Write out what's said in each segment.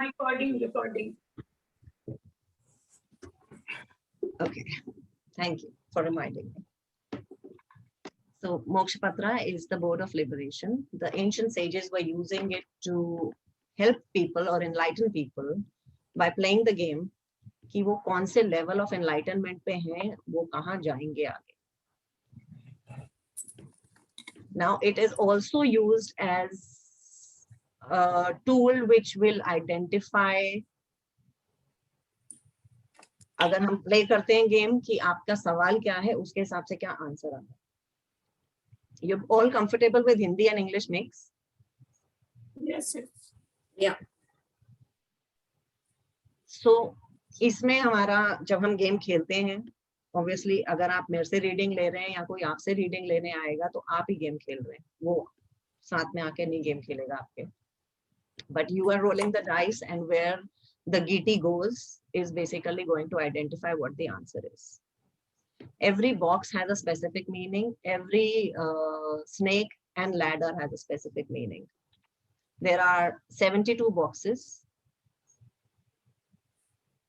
Recording. Okay, thank you for reminding me. So Mokshapatra is the board of liberation. The ancient sages were using it to help people or enlighten people by playing the game कि वो कौन से level of enlightenment पे हैं, वो कहाँ जाएंगे आगे. Now it is also used as a tool which will identify, अगर हम प्ले करते हैं गेम कि आपका सवाल क्या है उसके हिसाब से क्या आंसर आता है. You're all comfortable with Hindi and English mix? Yes. Yeah. So इसमें हमारा जब हम गेम खेलते हैं, obviously अगर आप मेरे से रीडिंग ले रहे हैं या कोई आपसे रीडिंग लेने आएगा तो आप ही गेम खेल रहे हैं, वो साथ में आके नहीं गेम खेलेगा आपके. But you are rolling the dice and where the giti goes is basically going to identify what the answer is. Every box has a specific meaning. Every snake and ladder has a specific meaning. There are 72 boxes,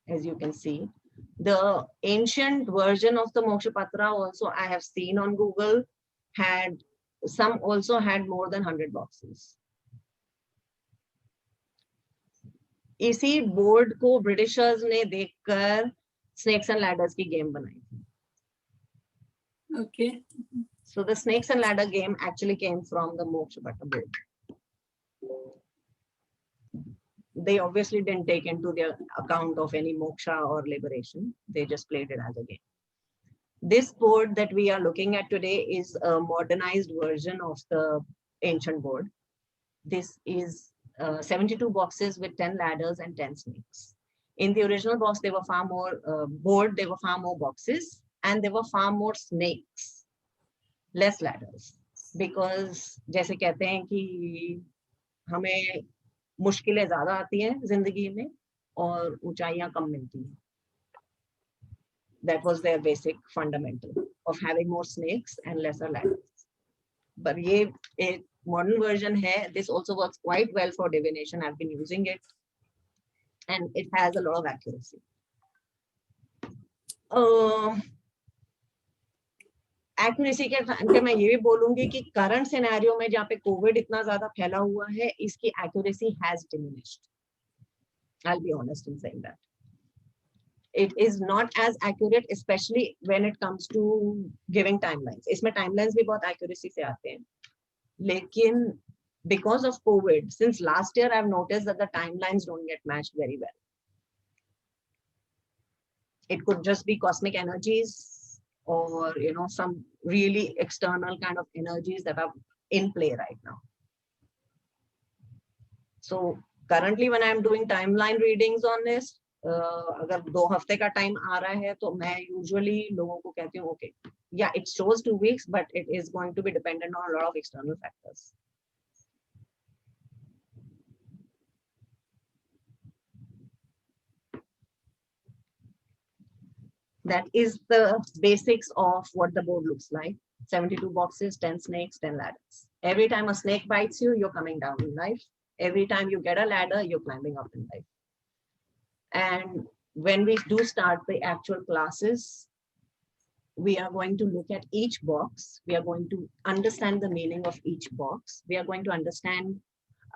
as you can see. The ancient version of the Mokshapatra also I have seen on Google had, some also had more than 100 boxes. इसी board को Britishers ने देखकर snakes and ladders की game बनाई थी. Okay. So the snakes and ladder game actually came from the Mokshapatra board. They obviously didn't take into their account of any moksha or liberation. They just played it as a game. This board that we are looking at today is a modernized version of the ancient board. This is 72 boxes with 10 ladders and 10 snakes. In the original box, there were far more board, there were far more boxes, and there were far more snakes, less ladders. Because जैसे कहते हैं कि हमें मुश्किलें ज़्यादा आती हैं जिंदगी में और ऊंचाइयां कम मिलती हैं. That was their basic fundamental of having more snakes and lesser ladders. But ये एक modern version है. This also works quite well for divination. I've been using it, and it has a lot of accuracy. Accuracy के time पे मैं ये भी बोलूंगी कि current scenario में जहाँ पे COVID इतना ज़्यादा फैला हुआ है, इसकी accuracy has diminished. I'll be honest in saying that. It is not as accurate, especially when it comes to giving timelines. इसमें timelines भी बहुत accuracy से आते हैं. लेकिन because of COVID, since last year, I've noticed that the timelines don't get matched very well. It could just be cosmic energies or, you know, some really external kind of energies that are in play right now. So currently when I'm doing timeline readings on this, अगर 2 हफ्ते का time आ रहा है तो मैं usually लोगों को कहती हूँ, okay, yeah, it shows 2 weeks, but it is going to be dependent on a lot of external factors. That is the basics of what the board looks like. 72 boxes, 10 snakes, 10 ladders. Every time a snake bites you, you're coming down in life. Every time you get a ladder, you're climbing up in life. And when we do start the actual classes, we are going to look at each box. We are going to understand the meaning of each box. We are going to understand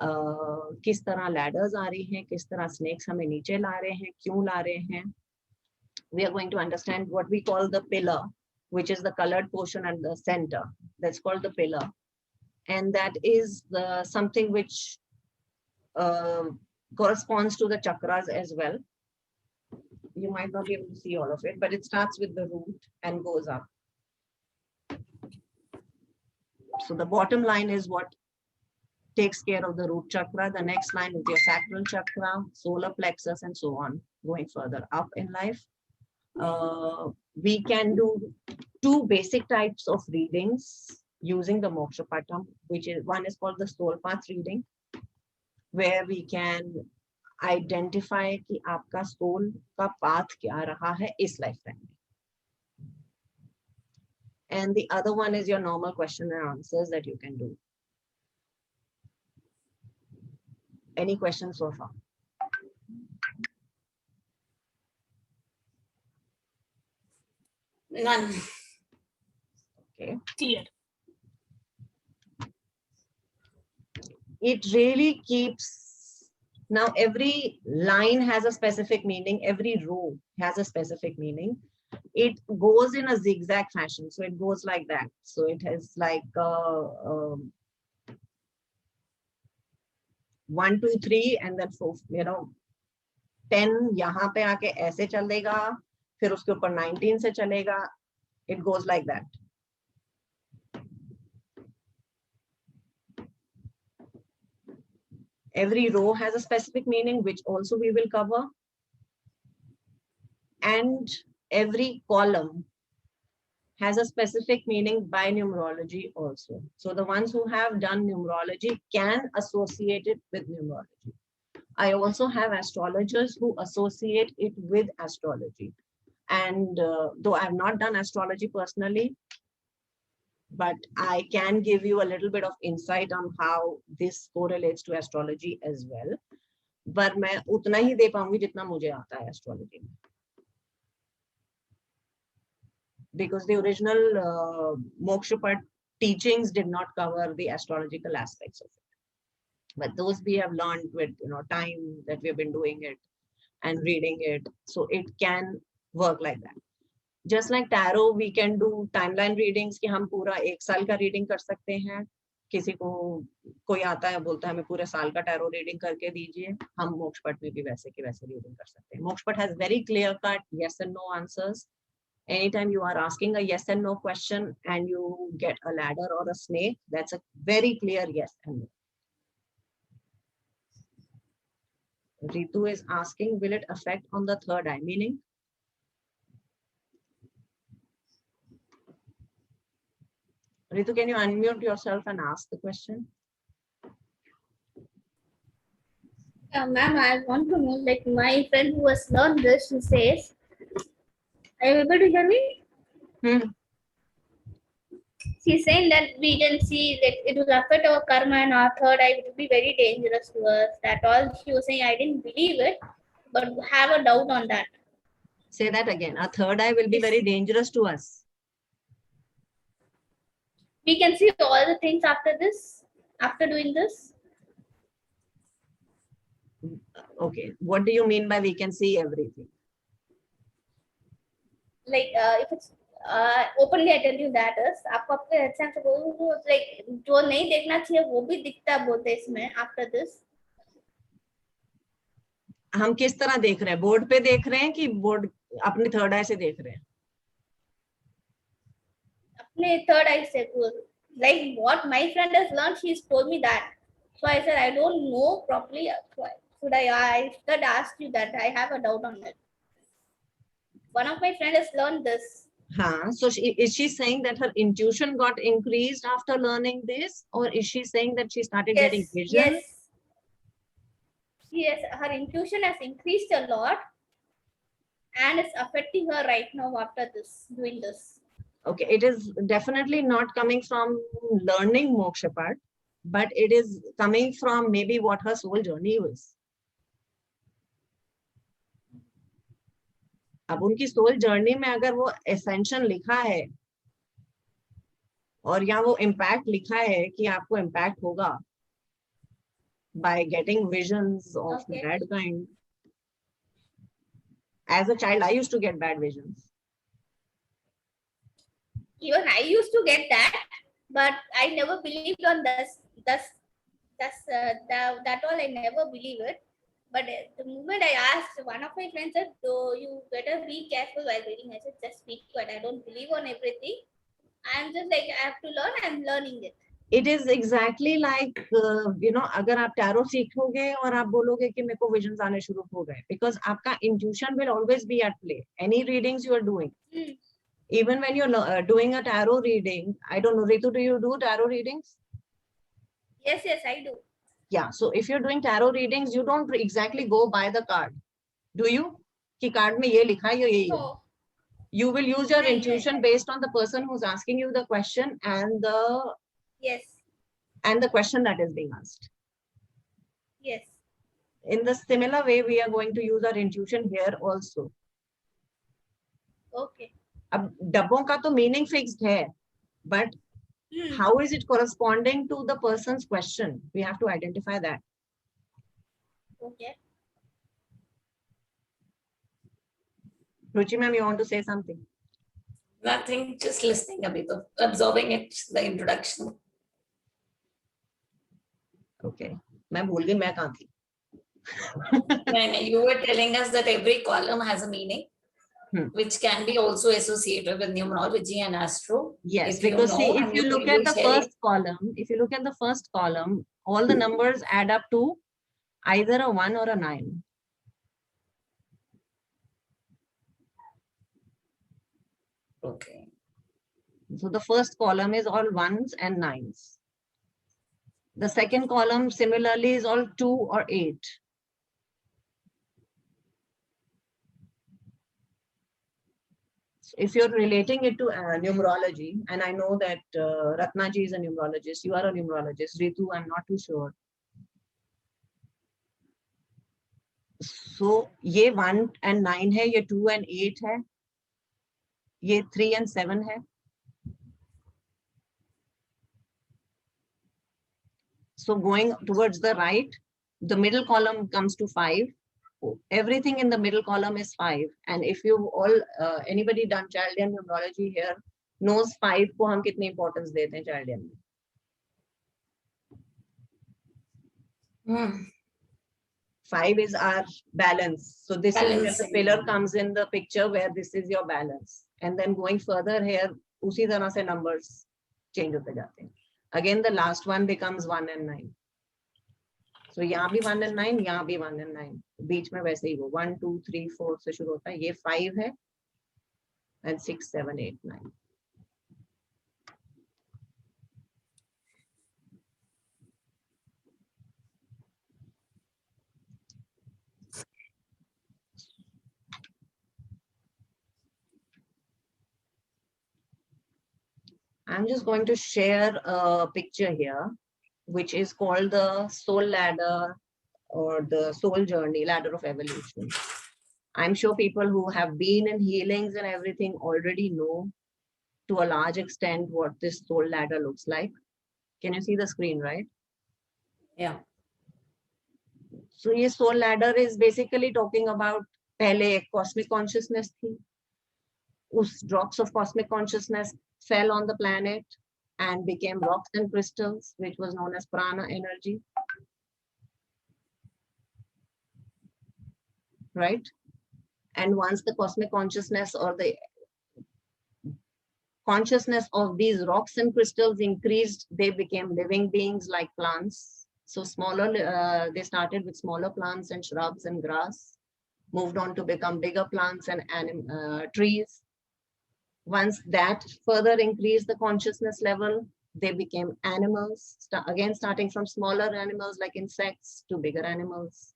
किस तरह ladders आ रही हैं, किस तरह snakes हमें नीचे ला रहे हैं, क्यों ला रहे हैं. We are going to understand what we call the pillar, which is the colored portion at the center. That's called the pillar. And that is something which corresponds to the chakras as well. You might not be able to see all of it, but it starts with the root and goes up. So the bottom line is what takes care of the root chakra. The next line is your sacral chakra, solar plexus, and so on, going further up in life. We can do 2 basic types of readings using the Mokshapattam, which is, one is called the soul path reading, where we can identify कि आपका soul का path क्या रहा है इस lifetime. And the other one is your normal question and answers that you can do. Any questions so far? None. Okay. Clear. It really keeps, now every line has a specific meaning, every row has a specific meaning. It goes in a zigzag fashion, so it goes like that. So it has like 1 2 3 and then 4, 10 यहाँ पे आके ऐसे चलेगा, फिर उसके ऊपर 19 से चलेगा. It goes like that. Every row has a specific meaning, which also we will cover. And every column has a specific meaning by numerology also. So the ones who have done numerology can associate it with numerology. I also have astrologers who associate it with astrology. And though I've not done astrology personally, but I can give you a little bit of insight on how this correlates to astrology as well. But मैं उतना ही दे पाऊंगी जितना मुझे आता है astrology में. Because the original Mokshapat teachings did not cover the astrological aspects of it. But those we have learned with time that we have been doing it and reading it. So it can work like that. Just like tarot, we can do timeline readings कि हम पूरा 1 साल का reading कर सकते हैं. किसी को कोई आता है बोलता है हमें पूरे साल का tarot reading करके दीजिए, हम मोक्षपट में भी वैसे की वैसे reading कर सकते हैं. मोक्षपट has very clear cut yes and no answers. Anytime you are asking a yes and no question and you get a ladder or a snake, that's a very clear yes and no. Ritu is asking, will it affect on the third eye? Meaning? Ritu, can you unmute yourself and ask the question? Ma'am, I want to know, like my friend who has learned this, she says, are you able to hear me? She's saying that we can see that it will affect our karma and our third eye, it will be very dangerous to us. That all she was saying, I didn't believe it, but have a doubt on that. Say that again. Our third eye will be very dangerous to us. We can see all the things after this, after doing this. Okay. What do you mean by we can see everything? Like if it's openly I tell you that is आपको अपने exam से बोलूँ like जो नहीं देखना चाहिए वो भी दिखता बोलते इसमें after this. हम किस तरह देख रहे हैं? बोर्ड पे देख रहे हैं कि बोर्ड अपने थर्ड आई से देख रहे हैं? अपने third eye से like what my friend has learned, she's told me that. So I said I don't know properly. Should I should ask you that I have a doubt on it. One of my friends has learned this. So is she saying that her intuition got increased after learning this, or is she saying that she started getting vision? Yes, her intuition has increased a lot, and it's affecting her right now after this doing this. Okay, it is definitely not coming from learning Mokshapat, but it is coming from maybe what her soul journey was. अब उनकी soul journey में अगर वो ascension लिखा है और यहाँ वो इम्पैक्ट लिखा है कि आपको इम्पैक्ट होगा by getting visions of bad kind. As a child, I used to get bad visions. Even I used to get that, but I never believed on this. That all I never believe it. But the moment I asked, one of my friends said, "Oh, you better be careful while reading." I said, "Just speak, but I don't believe on everything. I'm just like I have to learn. I'm learning it." It is exactly like अगर आप tarot सीखोगे और आप बोलोगे कि मेरे को visions आने शुरू हो गए, because आपका intuition will always be at play. Any readings you are doing, even when you're doing a tarot reading, I don't know, Ritu, do you do tarot readings? Yes, I do. Yeah, so if you're doing tarot readings, you don't exactly go by the card, do you? कि card में ये लिखा है, ये No. You will use your intuition based on the person who's asking you the question and the question that is being asked. Yes. In the similar way, we are going to use our intuition here also. Okay. अब डब्बों का तो meaning fixed है, but how is it corresponding to the person's question? We have to identify that. Okay. Ruchi ma'am, you want to say something? Nothing, just listening a bit, absorbing it, the introduction. Okay. मैं भूल गई मैं कहाँ थी. No, you were telling us that every column has a meaning, which can be also associated with numerology and astro. Yes, If you because see, know, if you look at the first column, all the numbers add up to either a 1 or a 9. Okay. So the first column is all 1s and 9s. The second column similarly is all 2 or 8. So if you're relating it to numerology, and I know that Ratnaji is a numerologist, you are a numerologist, Ritu, I'm not too sure. So ये 1 and 9 है, ये 2 and 8 है, ये 3 and 7 है. So going towards the right, the middle column comes to 5. Everything in the middle column is 5. And if you all, anybody done Chaldean numerology here, knows 5 को हम कितनी importance देते हैं Chaldean में. 5 is our balance. So this is where the pillar comes in the picture, where this is your balance. And then going further here, उसी तरह से numbers change होते जाते हैं. Again, the last one becomes 1 and 9. So यहाँ भी 1 and 9, यहाँ भी 1 and 9. बीच में वैसे ही वो 1, 2, 3, 4 से शुरू होता है. ये 5 है, and 6, 7, 8, 9. I'm just going to share a picture here, which is called the soul ladder or the soul journey, ladder of evolution. I'm sure people who have been in healings and everything already know to a large extent what this soul ladder looks like. Can you see the screen, right? Yeah. So this soul ladder is basically talking about पहले एक cosmic consciousness थी. Us drops of cosmic consciousness fell on the planet and became rocks and crystals, which was known as prana energy. Right? And once the cosmic consciousness or the consciousness of these rocks and crystals increased, they became living beings like plants. So smaller, they started with smaller plants and shrubs and grass, moved on to become bigger plants and trees. Once that further increased the consciousness level, they became animals, again starting from smaller animals like insects to bigger animals.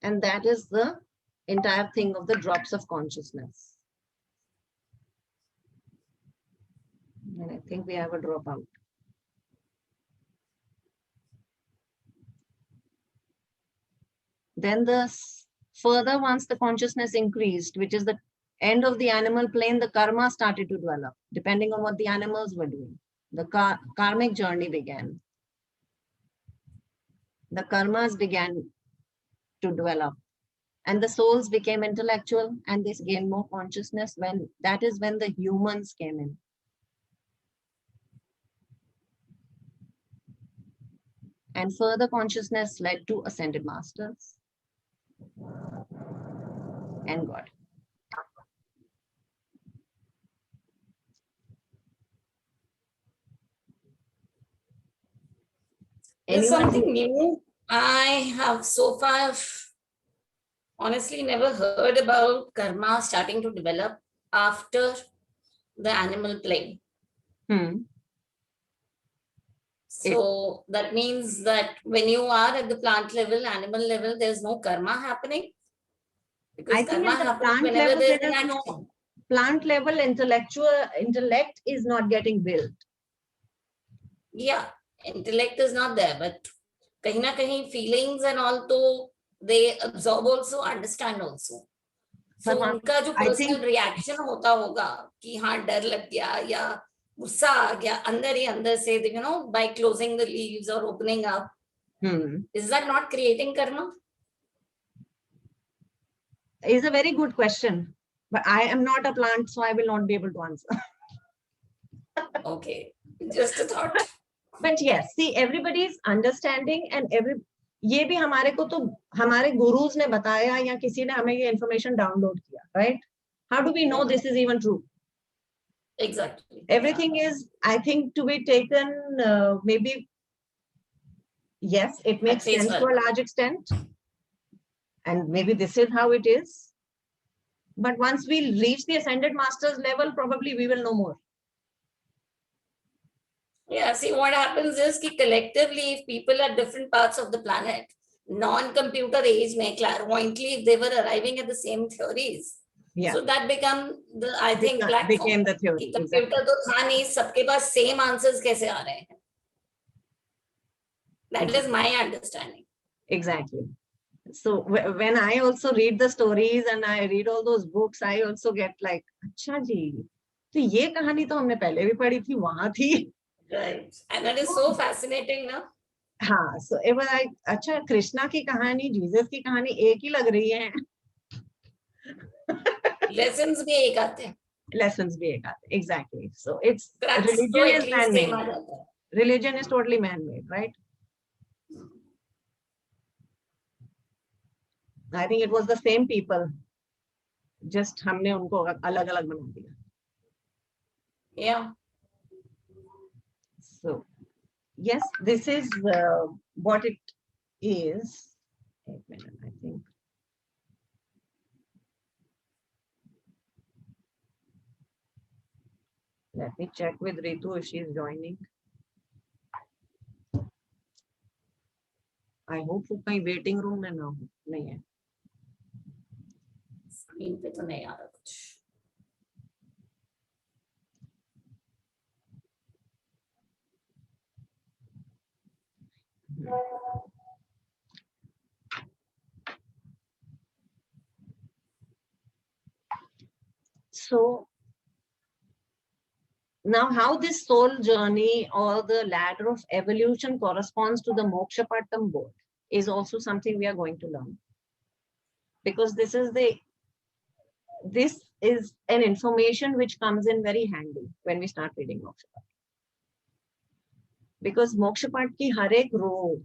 And that is the entire thing of the drops of consciousness. And I think we have a dropout. Then further, once the consciousness increased, which is the end of the animal plane, the karma started to develop, depending on what the animals were doing. The karmic journey began. The karmas began to develop. And the souls became intellectual and they gained more consciousness. That is when the humans came in. And further consciousness led to ascended masters and God. There's something new. I have so far honestly never heard about karma starting to develop after the animal plane. So that means that when you are at the plant level, animal level, there's no karma happening. Because karma happens whenever there's an action. No plant level intellect is not getting built. Yeah, intellect is not there, but kahin na kahin feelings and all, to they absorb also, understand also. So उनका जो I personal think reaction होता होगा कि हाँ डर लग गया या गुस्सा आ गया अंदर ही अंदर से, by closing the leaves or opening up, is that not creating karma? is a very good question, but I am not a plant, so I will not be able to answer. Okay, just a thought. But yes, see, everybody's understanding and ये भी हमारे को तो हमारे गुरुज ने बताया या किसी ने हमें ये information download किया, right? How do we know this is even true? Exactly. Everything is, I think, to be taken maybe, yes, it makes sense to a large extent. And maybe this is how it is. But once we reach the ascended masters level, probably we will know more. Yeah, see what happens is that collectively, if people at different parts of the planet, non-computer age में clairvoyantly, if they were arriving at the same theories, yeah. So that became the, I think, platform. Became the theory. Computer तो था नहीं, सबके पास same answers कैसे आ रहे हैं? That is my understanding. Exactly. So when I also read the stories and I read all those books, I also get like, अच्छा जी, तो ये कहानी तो हमने पहले भी पढ़ी थी, वहाँ थी. Right. And that is so fascinating, no? हाँ, so it was like, अच्छा कृष्णा की कहानी, जीसस की कहानी एक ही लग रही है. Lessons भी एक आते हैं. Lessons भी एक आते हैं. Exactly. So it's That's religion is man-made. same आ जाता है. Religion is totally man-made, right? I think it was the same people. Just हमने उनको अलग-अलग बना दिया. Yeah. So yes, this is what it is. Wait a minute, I think. Let me check with Ritu if she is joining. I hope वो कहीं waiting room में ना हो. नहीं है. Screen पे तो नहीं आ रहा कुछ. So now how this soul journey or the ladder of evolution corresponds to the Mokshapattam board is also something we are going to learn. Because this is an information which comes in very handy when we start reading Mokshapat. Because Mokshapat ki har ek row,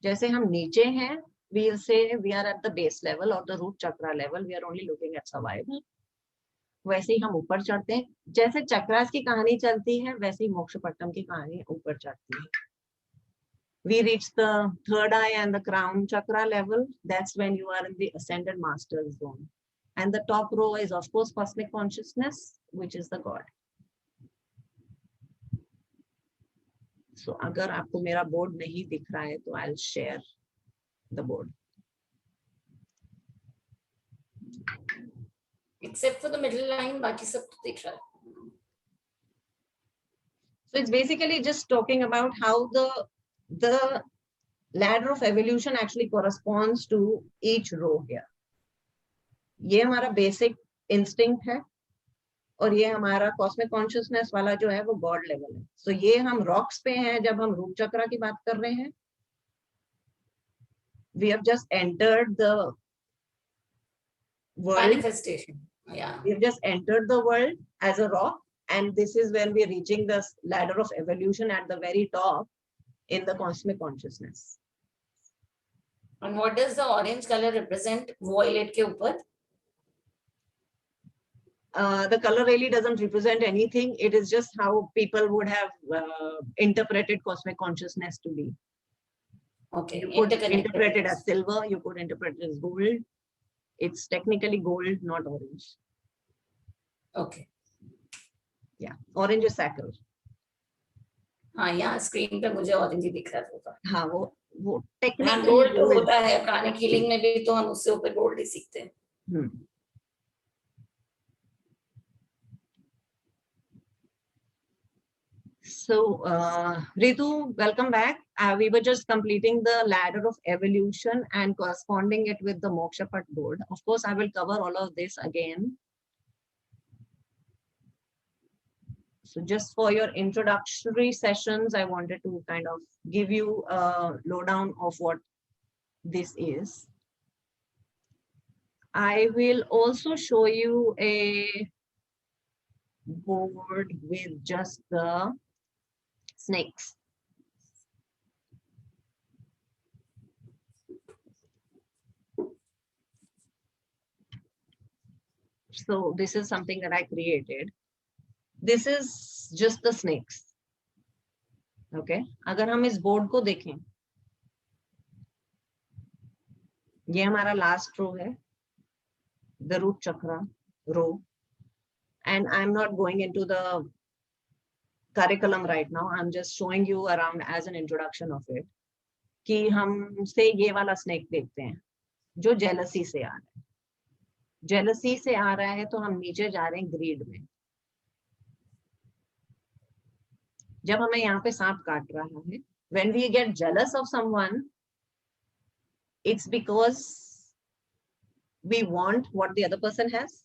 जैसे हम नीचे हैं, we'll say we are at the base level or the root chakra level, we are only looking at survival. वैसे ही हम ऊपर चढ़ते हैं, जैसे चक्रास की कहानी चलती है वैसे ही मोक्षपट्टम की कहानी ऊपर चढ़ती है. We reach the third eye and the crown chakra level. That's when you are in the ascended master zone. And the top row is of course cosmic consciousness, which is the God. So अगर आपको मेरा board नहीं दिख रहा है तो I'll share the board. Except for the middle line, बाकी सब तो दिख रहा है. So it's basically just talking about how the ladder of evolution actually corresponds to each row here. ये हमारा basic instinct है और ये हमारा cosmic consciousness वाला जो है वो God level है. So ये हम rocks पे हैं जब हम रूप चक्रा की बात कर रहे हैं. We have just entered the world. Manifestation. Yeah. We have just entered the world as a rock, and this is when we are reaching the ladder of evolution at the very top in the cosmic consciousness. And what does the orange color represent? Violet के ऊपर? The color really doesn't represent anything. It is just how people would have interpreted cosmic consciousness to be. Okay. You could interpret it as silver. You could interpret it as gold. It's technically gold, not orange. Okay. Yeah, orange is sacral. हाँ यहाँ screen पे मुझे orange ही दिख रहा होगा. हाँ वो हाँ technically गोल्ड तो gold. होता है प्राणिक हीलिंग में भी, तो हम उससे ऊपर गोल्ड ही सीखते हैं. So Ritu, welcome back. we were just completing the ladder of evolution and corresponding it with the Mokshapat board. Of course, I will cover all of this again. So just for your introductory sessions, I wanted to kind of give you a lowdown of what this is. I will also show you a board with just the snakes. So this is something that I created. This is just the snakes. Okay. अगर हम इस board को देखें, ये हमारा last row है, the root chakra row, and I'm not going into the curriculum right now. I'm just showing you around as an introduction of it. कि हमसे ये वाला snake देखते हैं, जो jealousy से आ रहा है. Jealousy से आ रहा है तो हम नीचे जा रहे हैं greed में. जब हमें यहाँ पे सांप काट रहा है, when we get jealous of someone, it's because we want what the other person has.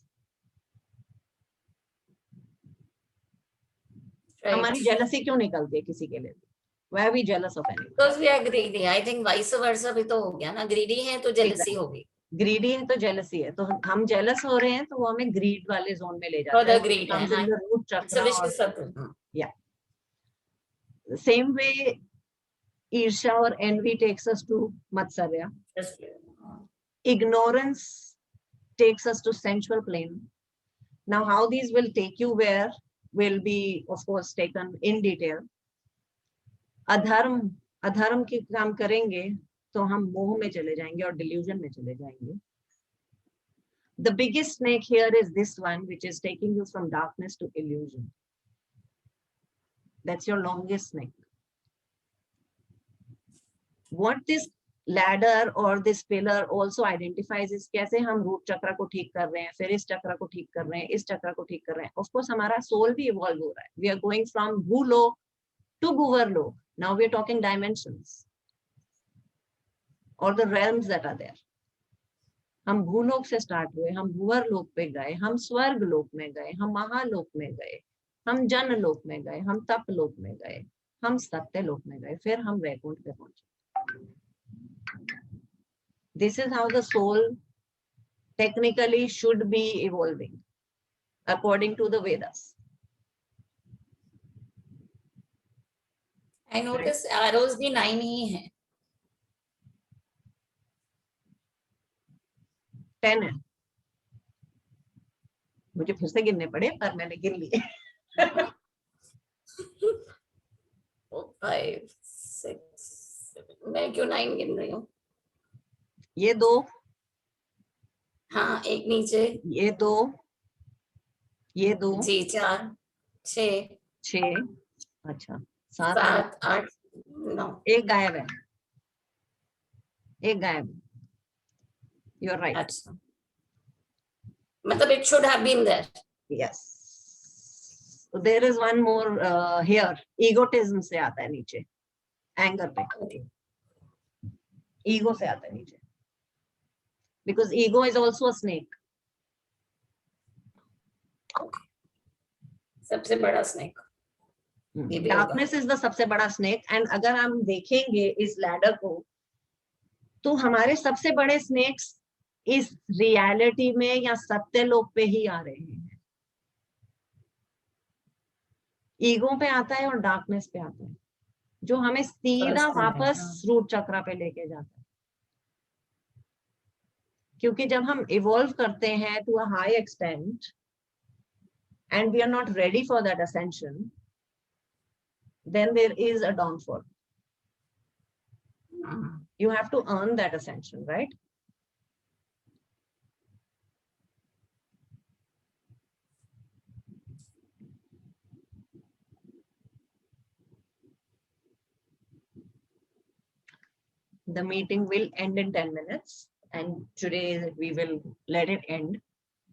Right. हमारी jealousy क्यों निकलती है किसी के लिए? Why are we jealous of anyone? Because we are greedy. I think vice versa भी तो हो गया ना, greedy है तो jealousy होगी. Greedy है तो jealousy है, तो हम jealous हो रहे हैं तो वो हमें greed वाले zone में ले जाता है. Further greed है. Comes in the root It's a chakra. vicious circle. Yeah. The same way, Irsha or envy takes us to Matsarya. Ignorance takes us to sensual plane. Now, how these will take you where will be, of course, taken in detail. अधर्म की काम करेंगे तो हम मोह में चले जाएंगे और delusion में चले जाएंगे. The biggest snake here is this one, which is taking you from darkness to illusion. That's your longest snake. What this ladder or this pillar also identifies is कैसे हम root chakra को ठीक कर रहे हैं, फिर इस चक्र को ठीक कर रहे हैं, इस चक्र को ठीक कर रहे हैं. Of course, हमारा soul भी evolve हो रहा है. We are going from Bhulok to Bhuvarlok. Now we are talking dimensions or the realms that are there. हम भूलोक से स्टार्ट हुए, हम भुवर लोक पे गए, हम स्वर्ग लोक में गए, हम महालोक में गए, हम जन लोक में गए, हम तप लोक में गए, हम सत्य लोक में गए, फिर हम वैकुंठ पे पहुंचे. This is how the soul technically should be evolving according to the Vedas. I notice arrows भी 9 ही हैं. 10 है. मुझे फिर से गिनने पड़े पर मैंने गिन लिए. 4, 5, 6, 7. मैं क्यों 9 गिन रही हूँ? ये 2. हाँ, एक नीचे. ये 2. ये 2. जी 4, 6, 6. अच्छा 7, 7, 8, 9. एक गायब है. एक गायब है. You're right. अच्छा. मतलब it should have been there. Yes. So there is one more here. Egotism से आता है नीचे. Anger पे. Okay. Ego से आता है नीचे. Because ego is also a snake. सबसे बड़ा snake. ये भी होगा. Darkness is the सबसे बड़ा snake. And अगर हम देखेंगे इस ladder को, तो हमारे सबसे बड़े snakes इस रियलिटी में या सत्य लोक पे ही आ रहे हैं. ईगो पे आता है और डार्कनेस पे आता है, जो हमें सीधा वापस रूट चक्रा पे लेके जाता है. क्योंकि जब हम इवॉल्व करते हैं to a high extent and we are not ready for that ascension, then there is a downfall. You have to earn that ascension, right? The meeting will end in 10 minutes, and today we will let it end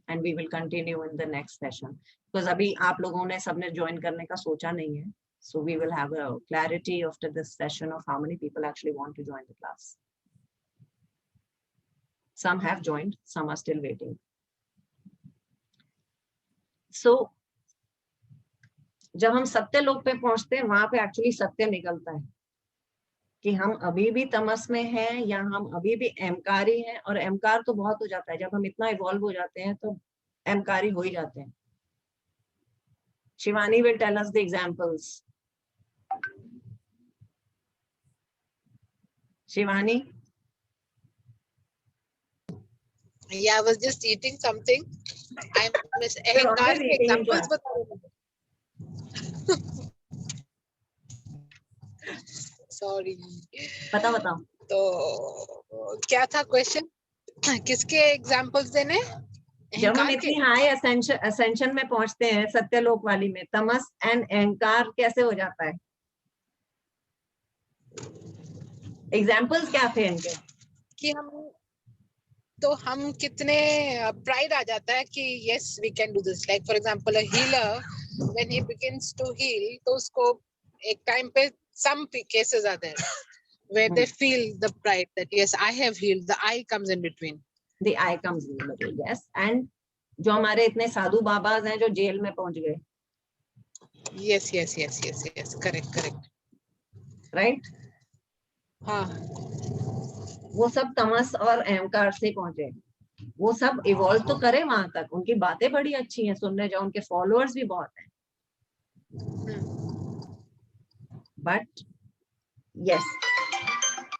and we will continue in the next session. Because अभी आप लोगों ने सबने join करने का सोचा नहीं है. So we will have a clarity after this session of how many people actually want to join the class. Some have joined, some are still waiting. So जब हम सत्य लोक पे पहुंचते हैं वहां पे एक्चुअली सत्य निकलता है कि हम अभी भी तमस में हैं या हम अभी भी अहंकारी हैं, और अहंकार तो बहुत हो जाता है जब हम इतना इवॉल्व हो जाते हैं तो अहंकारी हो ही जाते हैं. Shivani will tell us the examples. Shivani? Yeah, I was just eating something. I miss You're अहंकार always के eating in examples class. बता रहे थे. Sorry. बताओ. तो क्या था क्वेश्चन? किसके एग्जांपल्स देने? जब हम अहंकार इतनी के? हाई असेंशन में पहुंचते हैं सत्यलोक वाली में, तमस एंड अहंकार कैसे हो जाता है? एग्जाम्पल्स क्या थे इनके? कि हम कितने प्राइड आ जाता है कि yes we can do this. Like for example a healer when he begins to heal, तो उसको एक टाइम पे some cases are there where they feel the pride that yes I have healed. The I comes in between. The I comes in the middle, yes. And जो हमारे इतने साधु बाबाज हैं जो jail में पहुंच गए, Yes. Correct. राइट? हाँ. वो सब तमस और अहंकार से पहुंचे. वो सब इवॉल्व तो करे वहां तक, उनकी बातें बड़ी अच्छी हैं सुनने जाओ, उनके फॉलोअर्स भी बहुत हैं, but yes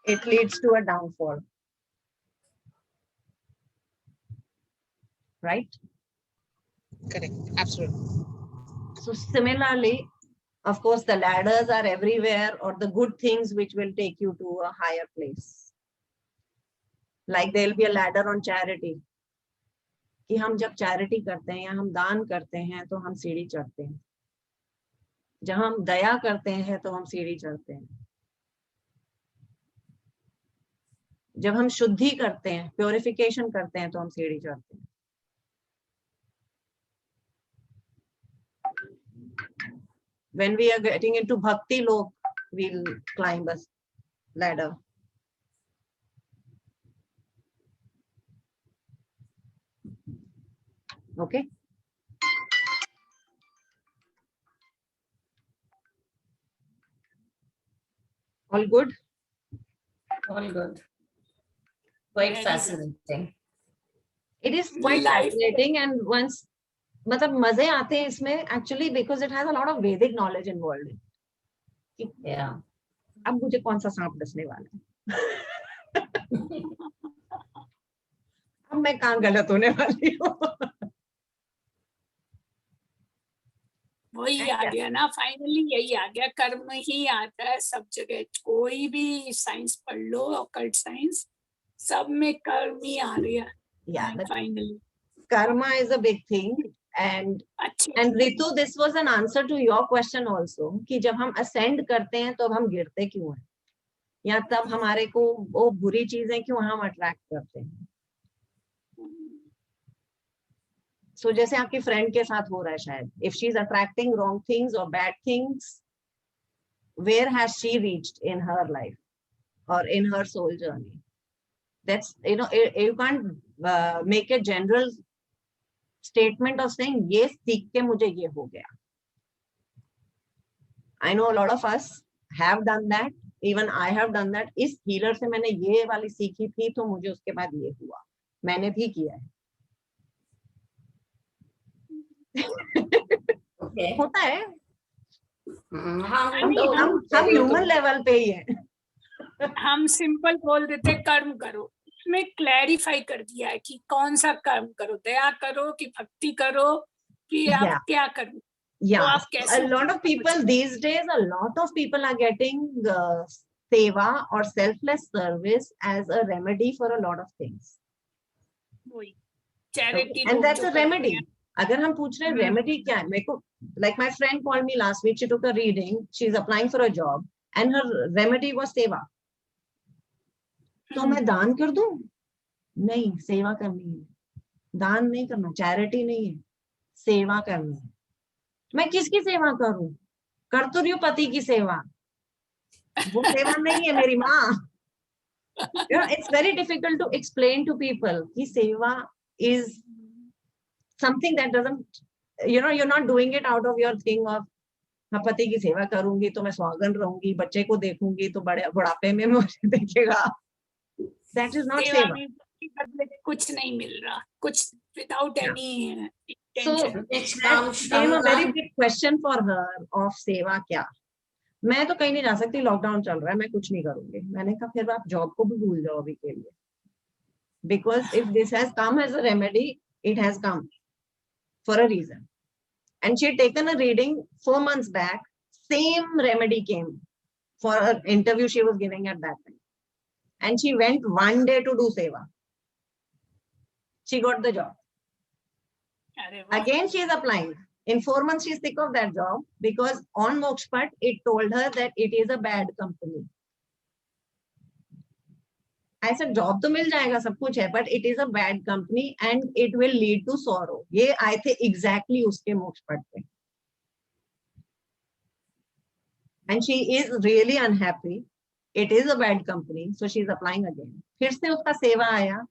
it leads to a downfall, right? Correct. Absolutely. So similarly, of course, the ladders are everywhere, or the good things which will take you to a higher place. Like there will be a ladder on charity. कि हम जब charity करते हैं या हम दान करते हैं तो हम सीढ़ी चढ़ते हैं. जब हम दया करते हैं तो हम सीढ़ी चढ़ते हैं. जब हम शुद्धि करते हैं, प्योरिफिकेशन करते हैं तो हम सीढ़ी चढ़ते हैं. When we are getting into bhakti lok, we'll climb a ladder. Okay. All good? All good. Quite Very fascinating. It is quite Life. fascinating, and once मतलब मजे आते हैं इसमें actually because it has a lot of Vedic knowledge involved. Yeah. अब मुझे कौन सा सांप डसने वाला है? अब मैं कहाँ गलत होने वाली हूँ? वही आ गया ना, फाइनली यही आ गया, कर्म ही आता है सब जगह. कोई भी साइंस पढ़ लो, ऑकल्ट साइंस, सब में कर्म ही आ रही है. Yeah, but finally karma is a big thing, and अच्छे Ritu, this was an answer to your question also, कि जब हम ascend करते हैं तो हम गिरते क्यों हैं, या तब हमारे को वो बुरी चीजें क्यों हम अट्रैक्ट करते हैं. So जैसे आपकी फ्रेंड के साथ हो रहा है शायद, if she is attracting wrong things or bad things, where has she reached in her life or in her soul journey? That's, you can't make a general statement of saying ये सीख के मुझे ये हो गया. I know a lot of us have done that. Even I have done that. इस healer से मैंने ये वाली सीखी थी तो मुझे उसके बाद ये हुआ. मैंने भी किया है. Okay. होता है. हम हम ह्यूमन लेवल पे ही हैं. हम सिंपल बोल देते कर्म करो. इसमें क्लैरिफाई कर दिया है कि कौन सा कर्म करो, दया करो कि भक्ति करो कि आप क्या करो. Yeah, आप कैसे a lot of people these days, a lot of people are getting seva or selfless service as a remedy for a lot of things. वही charity, And that's a remedy. अगर हम पूछ रहे हैं remedy क्या है, मेरे को, like my friend called me last week, she took a reading, she's applying for a job and her remedy was seva. तो मैं दान कर दूं? नहीं, सेवा करनी है. दान नहीं करना, चैरिटी नहीं है, सेवा करनी है. मैं किसकी सेवा करूं? कर तो रही हूँ पति की सेवा, वो सेवा नहीं है मेरी माँ. It's very difficult to explain to people कि सेवा is something that doesn't, you're not doing it out of your thing of हाँ पति की सेवा करूंगी तो मैं स्वागन रहूंगी, बच्चे को देखूंगी तो बड़े बुढ़ापे में मुझे देखेगा. That is not सेवा seva. में बदले कुछ नहीं मिल रहा, कुछ without Yeah. any So intention. that became a very big question for her of सेवा क्या. मैं तो कहीं नहीं जा सकती, लॉकडाउन चल रहा है, मैं कुछ नहीं करूंगी. मैंने कहा फिर आप जॉब को भी भूल जाओ अभी के लिए. Because if this has come as a remedy, it has come for a reason. And she had taken a reading 4 months back. Same remedy came for an interview she was giving at that time. And she went one day to do seva. She got the job. अरे वाह, Again, she is applying. In 4 months, she is sick of that job because on Mokshapat, it told her that it is a bad company. I said, job तो मिल जाएगा, सब कुछ है, but it is a bad company and it will lead to sorrow. ये आए थे exactly उसके Mokshapat पे. And she is really unhappy. It is a bad company, so she is applying again. फिर से उसका सेवा आया,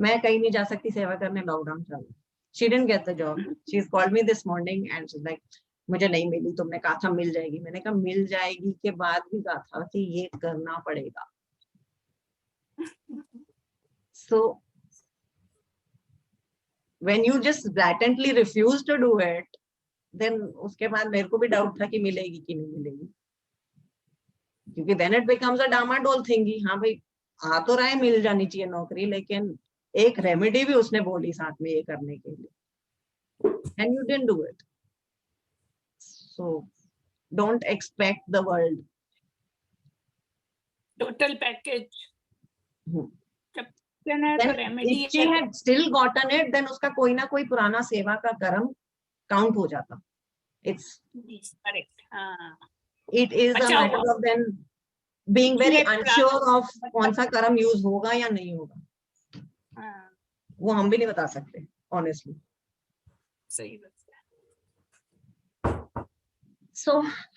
मैं कहीं नहीं जा सकती सेवा करने, लॉकडाउन चल रहा. She didn't get the job. She's called me this morning and she's like, मुझे नहीं मिली, तुमने कहा था मिल जाएगी. मैंने कहा मिल जाएगी के बाद भी कहा था कि ये करना पड़ेगा. So when you just blatantly refuse to do it, then उसके बाद मेरे को भी डाउट था कि मिलेगी कि नहीं मिलेगी. क्योंकि then it becomes a डामाडोल thingy. हाँ भाई आ तो रहा है, मिल जानी चाहिए नौकरी, लेकिन एक रेमेडी भी उसने बोली साथ में ये करने के लिए. And you didn't do it. So don't expect the world. total package. Then remedy if she had still gotten it, then उसका कोई ना कोई पुराना सेवा का कर्म count हो जाता. It's correct. हाँ, it is a अच्छा matter हुआ. of then being very ये unsure of कौन सा कर्म use होगा या नहीं होगा. हाँ, वो हम भी नहीं बता सकते, honestly. सही बात है. So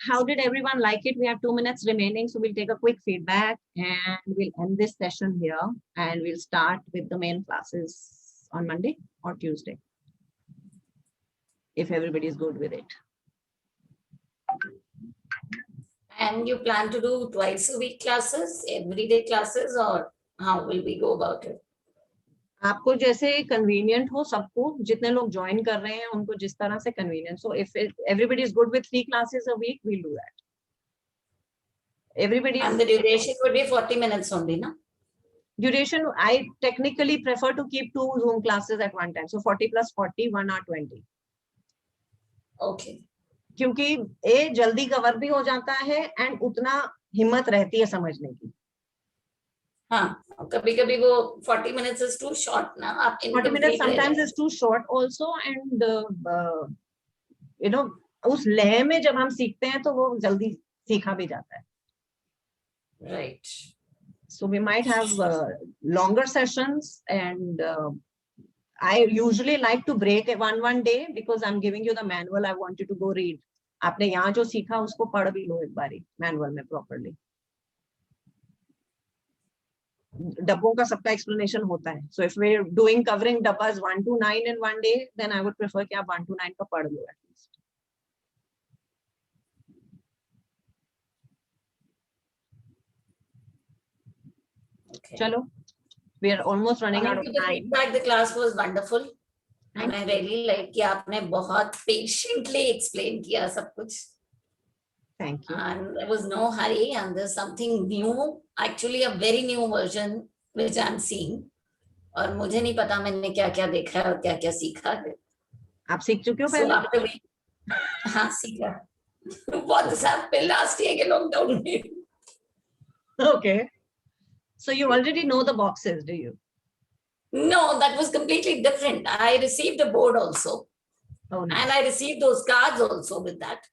how did everyone like it? We have 2 minutes remaining, so we'll take a quick feedback and we'll end this session here and we'll start with the main classes on Monday or Tuesday, if everybody is good with it. And you plan to do twice a week classes, everyday classes, or how will we go about it? आपको जैसे convenient हो, सबको जितने लोग join कर रहे हैं उनको जिस तरह से convenient. So if everybody is good with 3 classes a week, we'll do that. Everybody. And the duration would be 40 minutes only, no? Duration, I technically prefer to keep 2 Zoom classes at one time. So 40 plus 40, 1 hour 20. Okay. क्योंकि ये जल्दी cover भी हो जाता है and उतना हिम्मत रहती है समझने की. हाँ, कभी-कभी वो 40 minutes is too short ना, आप 40 minutes incomplete रह sometimes जाए. is too short also, and उस लय में जब हम सीखते हैं तो वो जल्दी सीखा भी जाता है. Right. So we might have longer sessions, and I usually like to break one day because I'm giving you the manual. I want you to go read. आपने यहाँ जो सीखा उसको पढ़ भी लो एक बारी manual में properly. डब्बों का सबका explanation होता है. So if we're doing covering डब्बाs 1 to 9 in one day, then I would prefer कि आप 1 to 9 का पढ़ लो at least. Okay. चलो, we are almost running out of Coming to the time. feedback, the class was wonderful. And I really like कि आपने बहुत patiently explain किया सब कुछ. Thank you. And there was no hurry, and there's something new, actually a very new version which I'm seeing. और मुझे नहीं पता मैंने क्या क्या देखा है और क्या क्या सीखा है. आप सीख चुके हो So पहले? after we, हाँ सीखा. WhatsApp पे last year के lockdown में. Okay. So you already know the boxes, do you? No, that was completely different. I received a board also, Oh, nice. and I received those cards also with that.